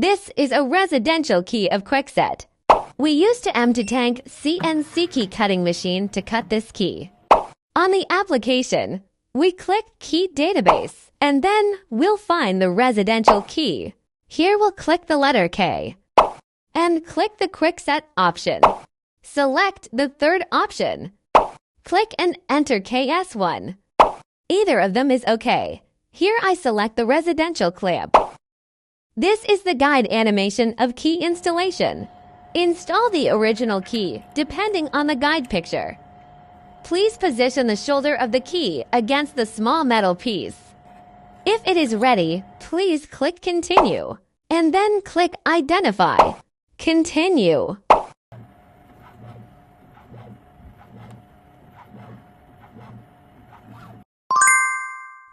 This is a residential key of Kwikset. We used 2m2tank CNC key cutting machine to cut this key. On the application, we click Key Database, and then we'll find the residential key. Here we'll click the letter K, and click the Kwikset option. Select the third option. Click and enter KS1. Either of them is okay. Here I select the residential clamp. This is the guide animation of key installation. Install the original key depending on the guide picture. Please position the shoulder of the key against the small metal piece. If it is ready, please click Continue, and then click Identify. Continue.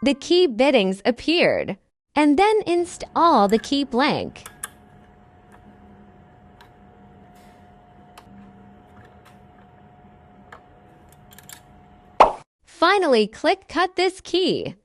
The key biddings appeared, and then install the key blank. Finally, click Cut this key.